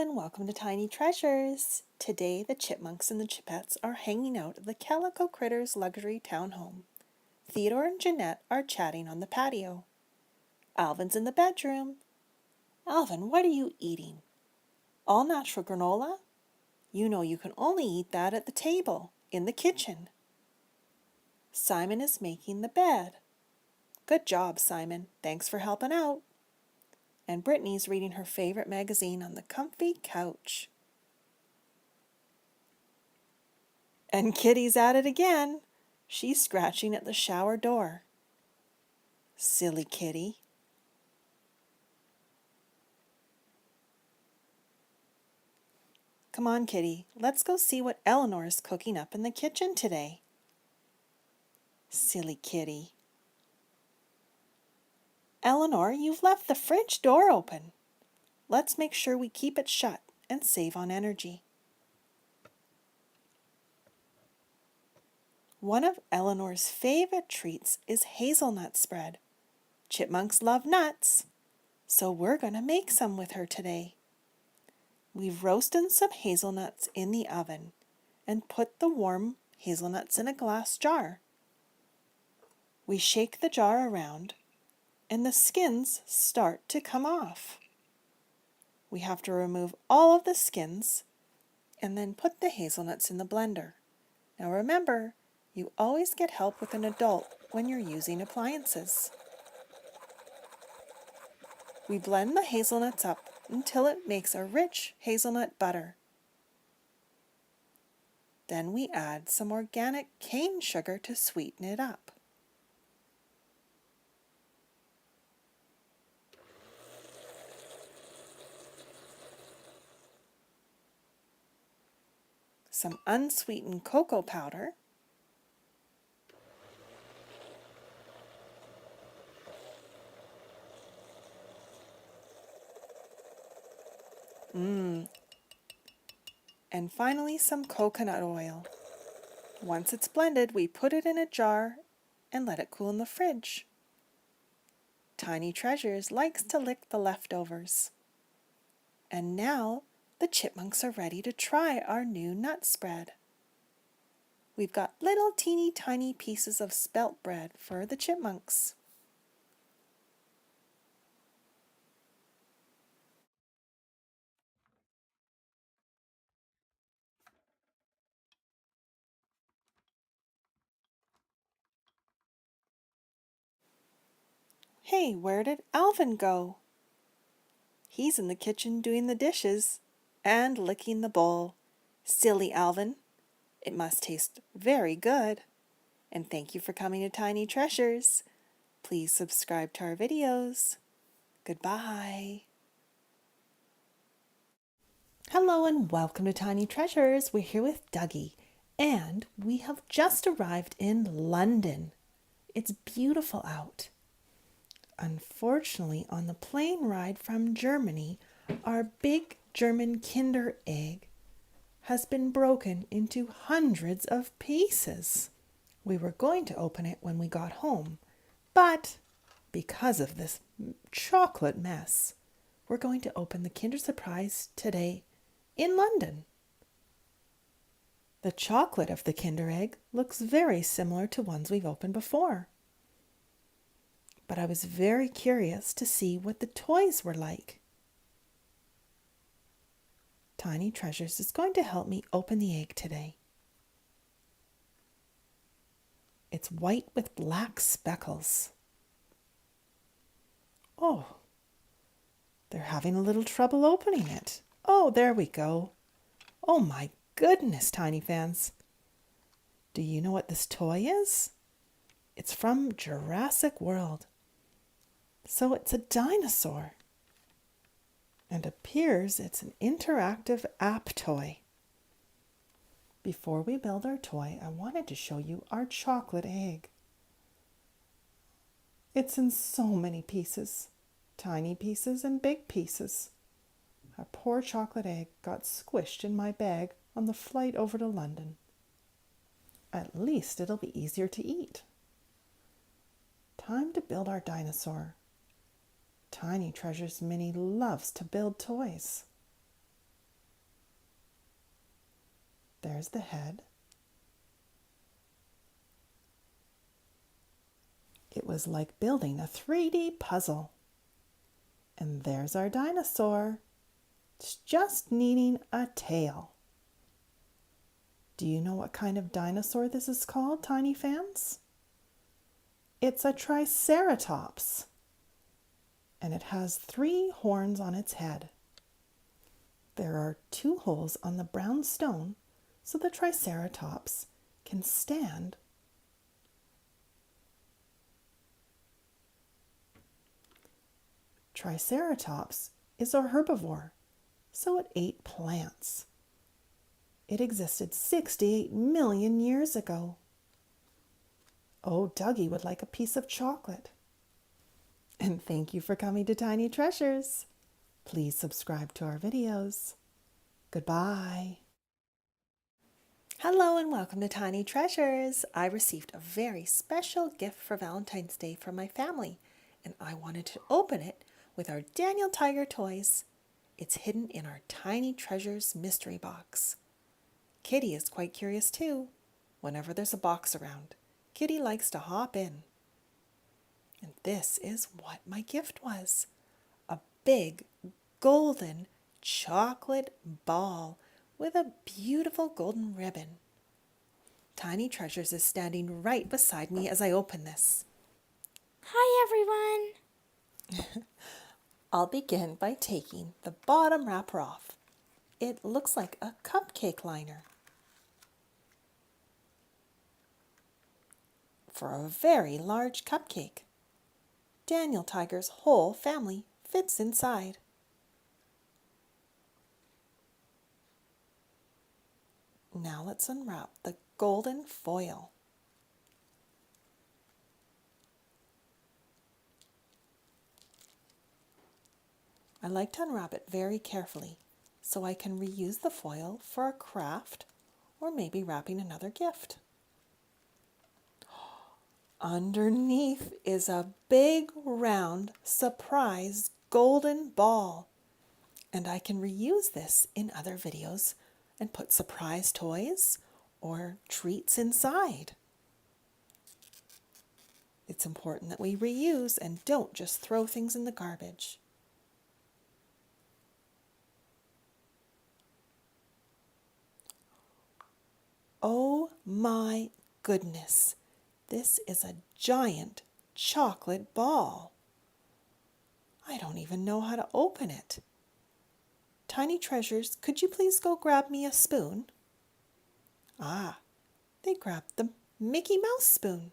and welcome to Tiny Treasures. Today the Chipmunks and the Chipettes are hanging out at the Calico Critters luxury townhome. Theodore and Jeanette are chatting on the patio. Alvin's in the bedroom. Alvin, what are you eating? All natural granola? You know you can only eat that at the table, in the kitchen. Simon is making the bed. Good job, Simon. Thanks for helping out. And Brittany's reading her favorite magazine on the comfy couch. And Kitty's at it again. She's scratching at the shower door. Silly Kitty. Come on, Kitty. Let's go see what Eleanor is cooking up in the kitchen today. Silly Kitty. Eleanor, you've left the fridge door open. Let's make sure we keep it shut and save on energy. One of Eleanor's favorite treats is hazelnut spread. Chipmunks love nuts, so we're going to make some with her today. We've roasted some hazelnuts in the oven and put the warm hazelnuts in a glass jar. We shake the jar around and the skins start to come off. We have to remove all of the skins and then put the hazelnuts in the blender. Now remember, you always get help with an adult when you're using appliances. We blend the hazelnuts up until it makes a rich hazelnut butter. Then we add some organic cane sugar to sweeten it up. Some unsweetened cocoa powder, and finally some coconut oil. Once it's blended, we put it in a jar and let it cool in the fridge. Tiny Treasures likes to lick the leftovers. And now the chipmunks are ready to try our new nut spread. We've got little teeny tiny pieces of spelt bread for the chipmunks. Hey, where did Alvin go? He's in the kitchen doing the dishes and licking the bowl. Silly Alvin. It must taste very good. And thank you for coming to Tiny Treasures. Please subscribe to our videos. Goodbye. Hello and welcome to Tiny Treasures. We're here with Dougie and we have just arrived in London. It's beautiful out. Unfortunately, on the plane ride from Germany, our big German Kinder egg has been broken into hundreds of pieces. We were going to open it when we got home, but because of this chocolate mess, we're going to open the Kinder Surprise today in London. The chocolate of the Kinder Egg looks very similar to ones we've opened before. But I was very curious to see what the toys were like. Tiny Treasures is going to help me open the egg today. It's white with black speckles. Oh, they're having a little trouble opening it. Oh, there we go. Oh my goodness, Tiny fans. Do you know what this toy is? It's from Jurassic World. So it's a dinosaur. And appears it's an interactive app toy. Before we build our toy, I wanted to show you our chocolate egg. It's in so many pieces, tiny pieces and big pieces. Our poor chocolate egg got squished in my bag on the flight over to London. At least it'll be easier to eat. Time to build our dinosaur. Tiny Treasures Minnie loves to build toys. There's the head. It was like building a 3D puzzle. And there's our dinosaur. It's just needing a tail. Do you know what kind of dinosaur this is called, tiny fans? It's a triceratops. And it has 3 horns on its head. There are 2 holes on the brown stone so the triceratops can stand. Triceratops is a herbivore, so it ate plants. It existed 68 million years ago. Oh, Dougie would like a piece of chocolate. And thank you for coming to Tiny Treasures. Please subscribe to our videos. Goodbye. Hello and welcome to Tiny Treasures. I received a very special gift for Valentine's Day from my family, and I wanted to open it with our Daniel Tiger toys. It's hidden in our Tiny Treasures mystery box. Kitty is quite curious too. Whenever there's a box around, Kitty likes to hop in. And this is what my gift was. A big golden chocolate ball with a beautiful golden ribbon. Tiny Treasures is standing right beside me as I open this. Hi, everyone. I'll begin by taking the bottom wrapper off. It looks like a cupcake liner. For a very large cupcake. Daniel Tiger's whole family fits inside. Now let's unwrap the golden foil. I like to unwrap it very carefully so I can reuse the foil for a craft or maybe wrapping another gift. Underneath is a big round surprise golden ball, and I can reuse this in other videos and put surprise toys or treats inside. It's important that we reuse and don't just throw things in the garbage. Oh my goodness, this is a giant chocolate ball. I don't even know how to open it. Tiny Treasures, could you please go grab me a spoon? Ah, they grabbed the Mickey Mouse spoon.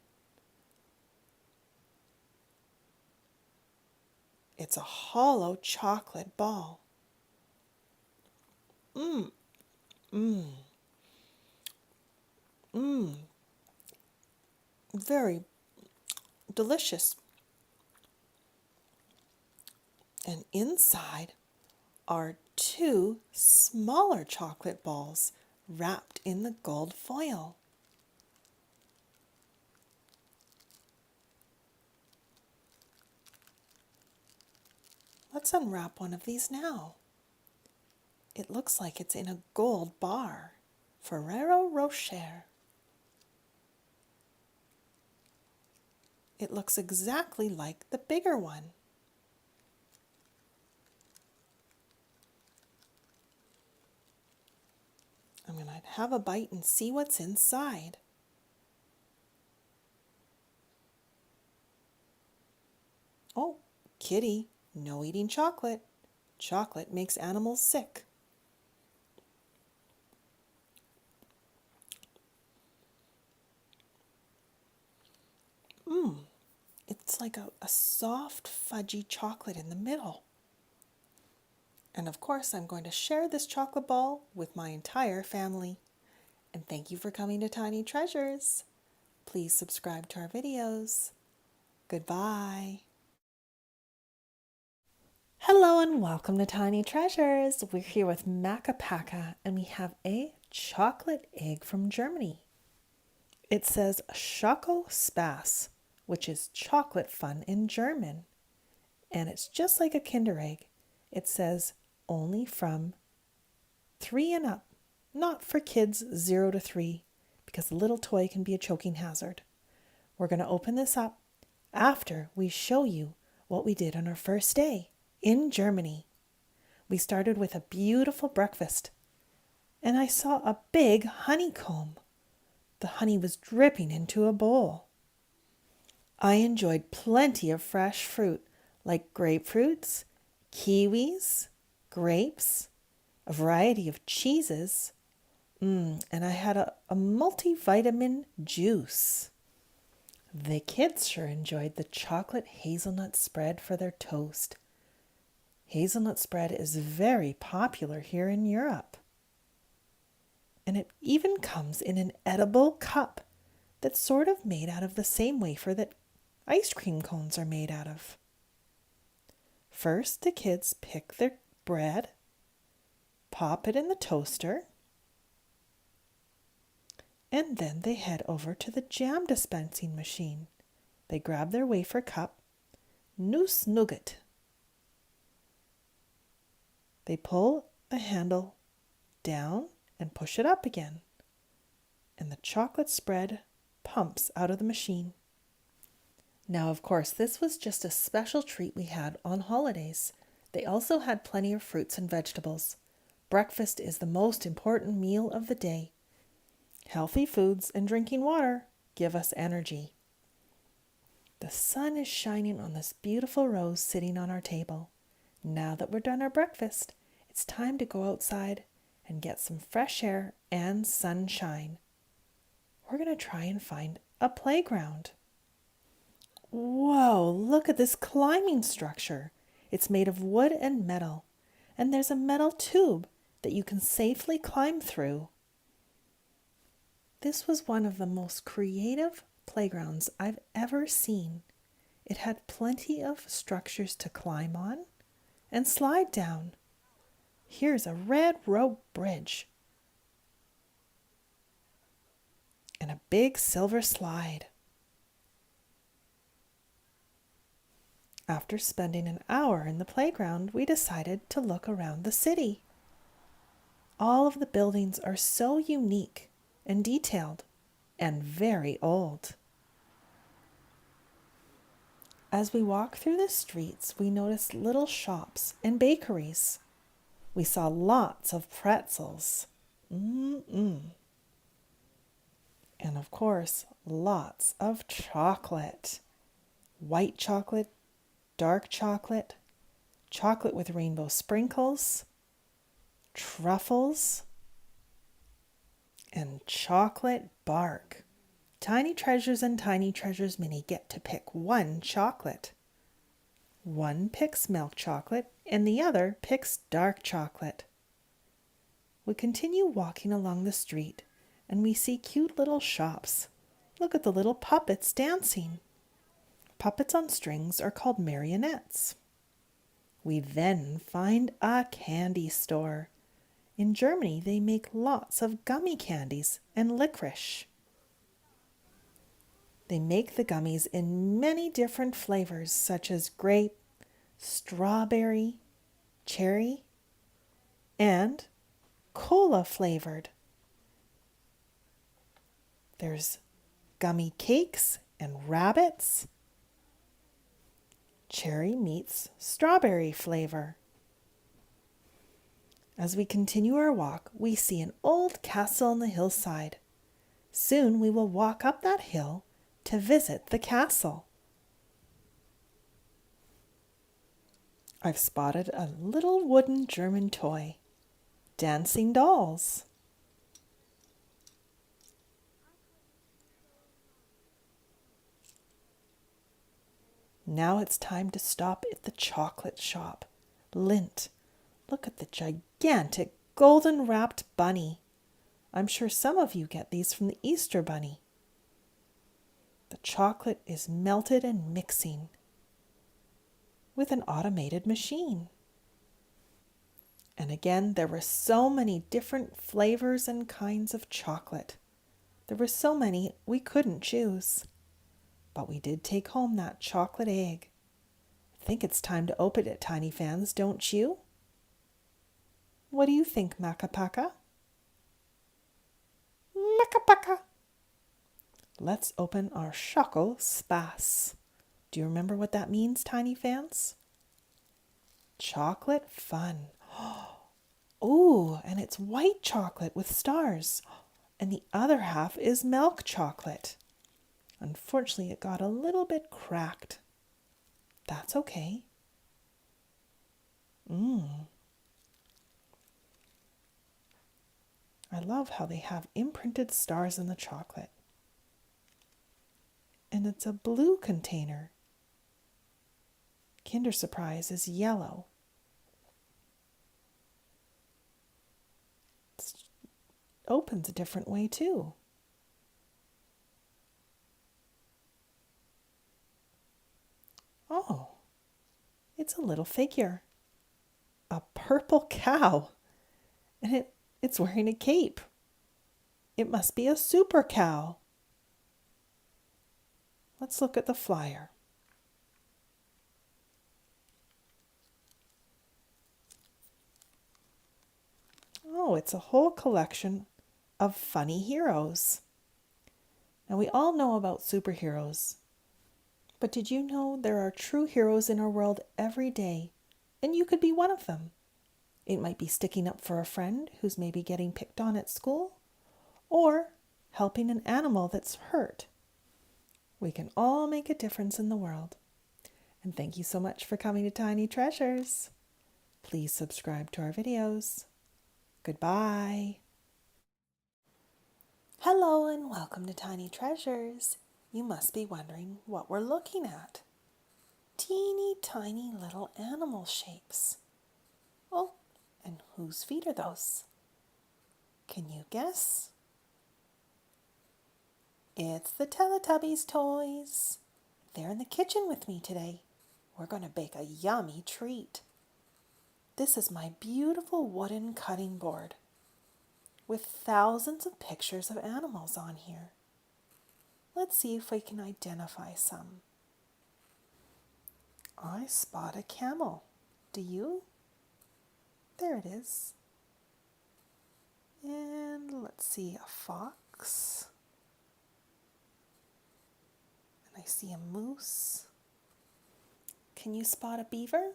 It's a hollow chocolate ball. Very delicious. And inside are 2 smaller chocolate balls wrapped in the gold foil. Let's unwrap one of these now. It looks like it's in a gold bar. Ferrero Rocher. It looks exactly like the bigger one. I'm going to have a bite and see what's inside. Oh, Kitty, no eating chocolate. Chocolate makes animals sick. It's like a soft, fudgy chocolate in the middle. And of course, I'm going to share this chocolate ball with my entire family. And thank you for coming to Tiny Treasures. Please subscribe to our videos. Goodbye. Hello and welcome to Tiny Treasures. We're here with Makka Pakka and we have a chocolate egg from Germany. It says Schoko Spaß, which is chocolate fun in German. And it's just like a Kinder Egg. It says only from 3 and up. not for kids 0 to 3, because a little toy can be a choking hazard. We're going to open this up after we show you what we did on our first day in Germany. We started with a beautiful breakfast, and I saw a big honeycomb. The honey was dripping into a bowl. I enjoyed plenty of fresh fruit like grapefruits, kiwis, grapes, a variety of cheeses, and I had a multivitamin juice. The kids sure enjoyed the chocolate hazelnut spread for their toast. Hazelnut spread is very popular here in Europe. And it even comes in an edible cup that's sort of made out of the same wafer that ice cream cones are made out of. First, the kids pick their bread, pop it in the toaster, and then they head over to the jam dispensing machine. They grab their wafer cup, Nuss Nougat. They pull a handle down and push it up again, and the chocolate spread pumps out of the machine. Now, of course, this was just a special treat we had on holidays. They also had plenty of fruits and vegetables. Breakfast is the most important meal of the day. Healthy foods and drinking water give us energy. The sun is shining on this beautiful rose sitting on our table. Now that we're done our breakfast, it's time to go outside and get some fresh air and sunshine. We're going to try and find a playground. Whoa, look at this climbing structure. It's made of wood and metal, and there's a metal tube that you can safely climb through. This was one of the most creative playgrounds I've ever seen. It had plenty of structures to climb on and slide down. Here's a red rope bridge and a big silver slide. After spending an hour in the playground, we decided to look around the city. All of the buildings are so unique and detailed and very old. As we walk through the streets, we noticed little shops and bakeries. We saw lots of pretzels. And of course, lots of chocolate. White chocolate, dark chocolate, chocolate with rainbow sprinkles, truffles, and chocolate bark. Tiny Treasures and Tiny Treasures Mini get to pick one chocolate. One picks milk chocolate and the other picks dark chocolate. We continue walking along the street and we see cute little shops. Look at the little puppets dancing. Puppets on strings are called marionettes. We then find a candy store. In Germany, they make lots of gummy candies and licorice. They make the gummies in many different flavors, such as grape, strawberry, cherry, and cola flavored. There's gummy cakes and rabbits. Cherry meets strawberry flavor. As we continue our walk, we see an old castle on the hillside. Soon we will walk up that hill to visit the castle. I've spotted a little wooden German toy, dancing dolls. Now it's time to stop at the chocolate shop. Lindt. Look at the gigantic golden wrapped bunny. I'm sure some of you get these from the Easter bunny. The chocolate is melted and mixing with an automated machine. And again, there were so many different flavors and kinds of chocolate. There were so many we couldn't choose. But we did take home that chocolate egg. I think it's time to open it, Tiny Fans, don't you? What do you think, Makka Pakka? Makka Pakka. Let's open our chocolate spas. Do you remember what that means, tiny fans? Chocolate fun. Ooh, and it's white chocolate with stars. And the other half is milk chocolate. Unfortunately, it got a little bit cracked. That's okay. I love how they have imprinted stars in the chocolate. And it's a blue container. Kinder Surprise is yellow. It opens a different way too. Oh, it's a little figure. A purple cow. And it's wearing a cape. It must be a super cow. Let's look at the flyer. Oh, it's a whole collection of funny heroes. Now, we all know about superheroes, but did you know there are true heroes in our world every day, and you could be one of them? It might be sticking up for a friend who's maybe getting picked on at school, or helping an animal that's hurt. We can all make a difference in the world. And thank you so much for coming to Tiny Treasures. Please subscribe to our videos. Goodbye. Hello and welcome to Tiny Treasures. You must be wondering what we're looking at. Teeny tiny little animal shapes. Oh, and whose feet are those? Can you guess? It's the Teletubbies toys. They're in the kitchen with me today. We're going to bake a yummy treat. This is my beautiful wooden cutting board with thousands of pictures of animals on here. Let's see if we can identify some. I spot a camel. Do you? There it is. And let's see, a fox. And I see a moose. Can you spot a beaver?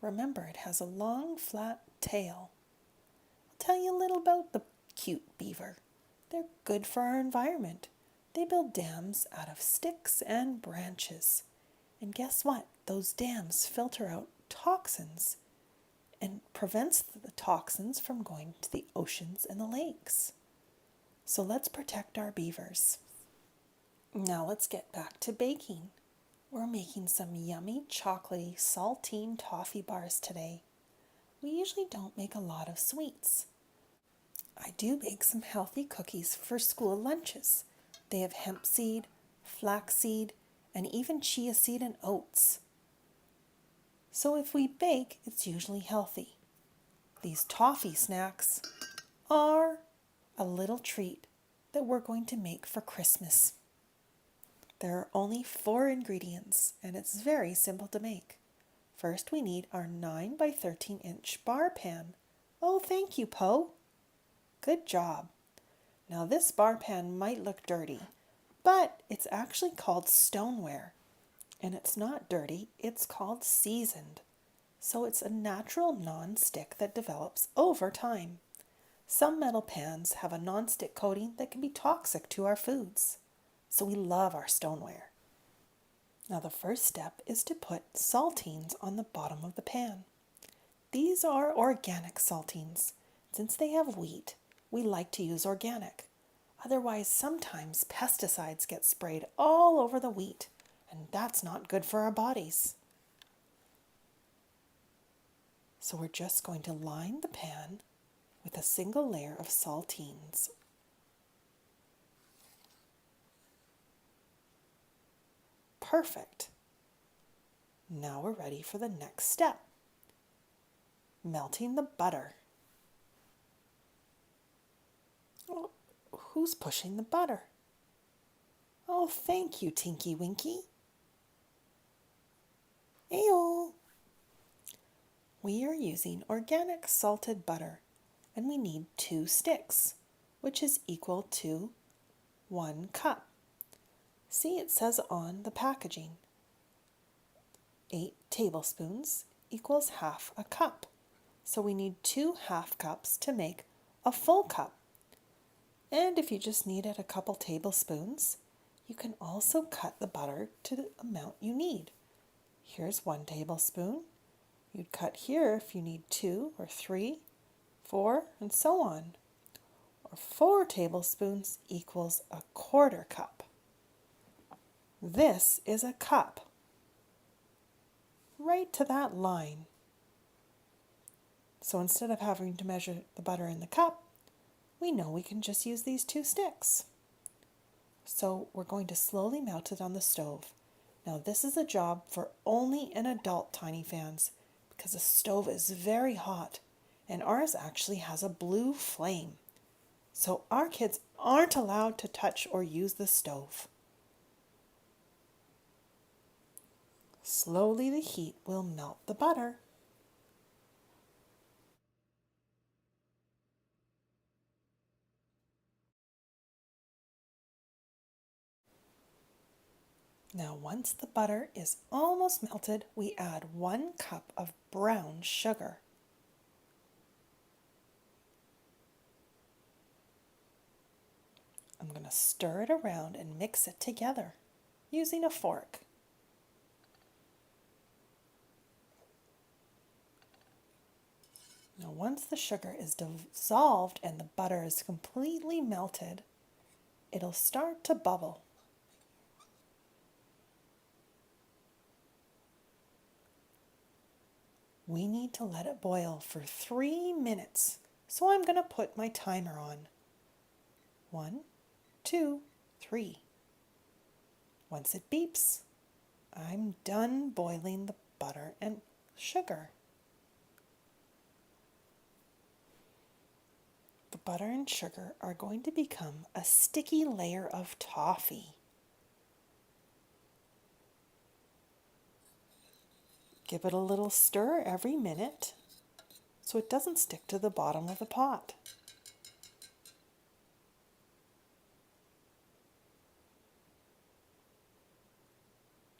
Remember, it has a long, flat tail. I'll tell you a little about the cute beaver. They're good for our environment. They build dams out of sticks and branches. And guess what? Those dams filter out toxins and prevents the toxins from going to the oceans and the lakes. So let's protect our beavers. Now let's get back to baking. We're making some yummy, chocolatey, saltine toffee bars today. We usually don't make a lot of sweets. I do bake some healthy cookies for school lunches. They have hemp seed, flaxseed, and even chia seed and oats. So if we bake, it's usually healthy. These toffee snacks are a little treat that we're going to make for Christmas. There are only 4 ingredients, and it's very simple to make. First, we need our 9 by 13 inch bar pan. Oh, thank you, Poe. Good job. Now this bar pan might look dirty, but it's actually called stoneware. And it's not dirty, it's called seasoned. So it's a natural non-stick that develops over time. Some metal pans have a non-stick coating that can be toxic to our foods. So we love our stoneware. Now the first step is to put saltines on the bottom of the pan. These are organic saltines. Since they have wheat, we like to use organic. Otherwise, sometimes pesticides get sprayed all over the wheat, and that's not good for our bodies. So we're just going to line the pan with a single layer of saltines. Perfect. Now we're ready for the next step. Melting the butter. Oh, who's pushing the butter? Oh, thank you, Tinky Winky. Ayo. We are using organic salted butter, and we need 2 sticks. which is equal to 1 cup. See, it says on the packaging, 8 tablespoons equals half a cup. So we need 2 half cups to make a full cup. And if you just needed a couple tablespoons, you can also cut the butter to the amount you need. Here's 1 tablespoon. You'd cut here if you need 2 or 3, 4, and so on. Or 4 tablespoons equals a quarter cup. This is a cup. Right to that line. So instead of having to measure the butter in the cup, we know we can just use these 2 sticks. So we're going to slowly melt it on the stove. Now this is a job for only an adult tiny fans because the stove is very hot and ours actually has a blue flame. So our kids aren't allowed to touch or use the stove. Slowly the heat will melt the butter. Now once the butter is almost melted, we add 1 cup of brown sugar. I'm going to stir it around and mix it together using a fork. Now once the sugar is dissolved and the butter is completely melted, it'll start to bubble. We need to let it boil for 3 minutes, so I'm going to put my timer on. 1, 2, 3. Once it beeps, I'm done boiling the butter and sugar. The butter and sugar are going to become a sticky layer of toffee. Give it a little stir every minute so it doesn't stick to the bottom of the pot.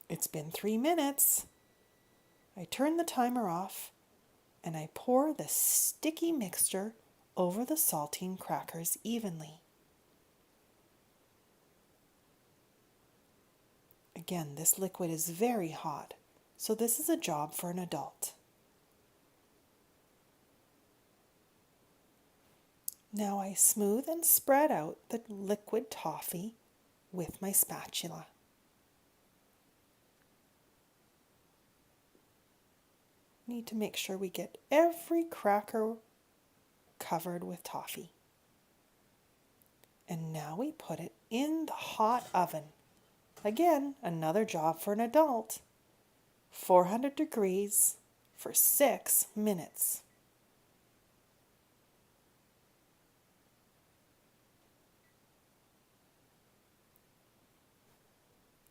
It's been 3 minutes. I turn the timer off and I pour the sticky mixture over the saltine crackers evenly. Again, this liquid is very hot, so this is a job for an adult. Now I smooth and spread out the liquid toffee with my spatula. Need to make sure we get every cracker covered with toffee. And now we put it in the hot oven. Again, another job for an adult. 400 degrees for 6 minutes.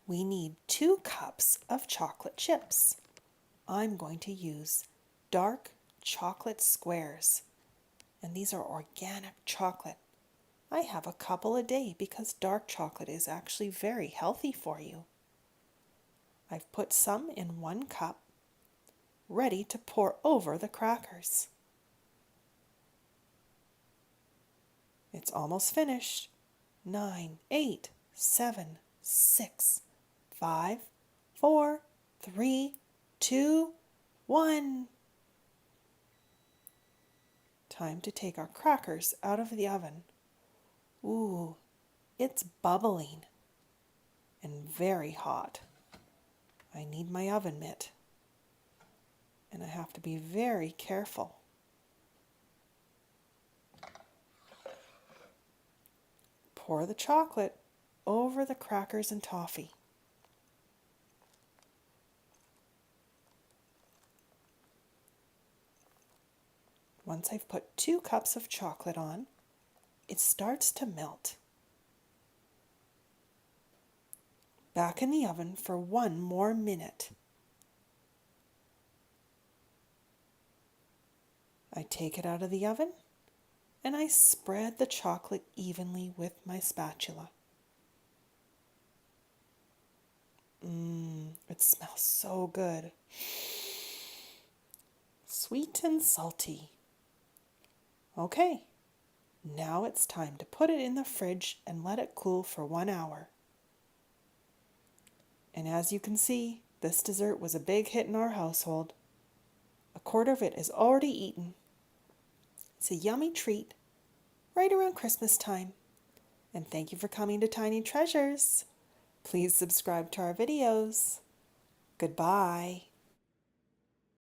We need 2 cups of chocolate chips. I'm going to use dark chocolate squares, and these are organic chocolate. I have a couple a day because dark chocolate is actually very healthy for you. I've put some in 1 cup, ready to pour over the crackers. It's almost finished. 9, 8, 7, 6, 5, 4, 3, 2, 1. Time to take our crackers out of the oven. Ooh, it's bubbling and very hot. I need my oven mitt, and I have to be very careful. Pour the chocolate over the crackers and toffee. Once I've put 2 cups of chocolate on, it starts to melt. Back in the oven for 1 more minute. I take it out of the oven and I spread the chocolate evenly with my spatula. It smells so good. Sweet and salty. Okay, now it's time to put it in the fridge and let it cool for 1 hour. And as you can see, this dessert was a big hit in our household. A quarter of it is already eaten. It's a yummy treat right around Christmas time. And thank you for coming to Tiny Treasures. Please subscribe to our videos. Goodbye.